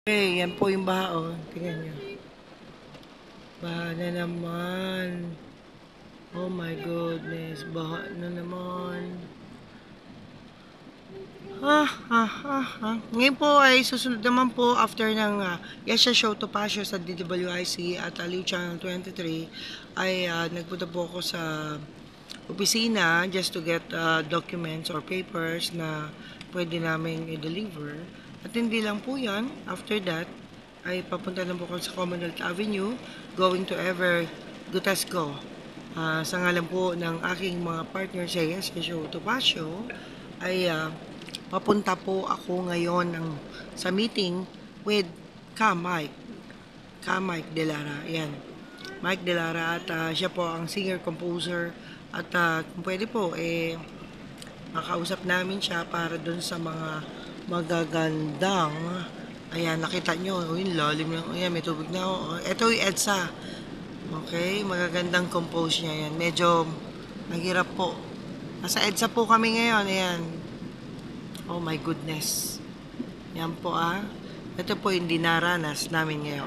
Okay, yan po yung baha, oh. Tingnan nyo. Baha na naman. Oh my goodness. Baha na naman. Ngayon po ay susunod naman po after ng Yesha Show to Pasio sa DWIC at Aliw Channel 23 ay nagpunta po ako sa opisina just to get documents or papers na pwede namin i-deliver. At hindi lang po yan. After that, ay papunta na po ako sa Commonwealth Avenue going to Ever Gutesco. Sa ngalan po ng aking mga partner sa Yesha Show to Pasio ay papunta po ako ngayon sa meeting with Mike. Mike Delara. Ayan. Mike Delara at siya po ang singer-composer at kung pwede po, makausap namin siya para dun sa mga magagandang ayan, nakita nyo, yung lalim lang, ayan, may tubig na ako. Ito yung EDSA. Okay, magagandang compose niya yan. Medyo mahirap po. Nasa EDSA po kami ngayon, ayan. Oh my goodness. Yan po Ito po yung dinaranas namin ngayon.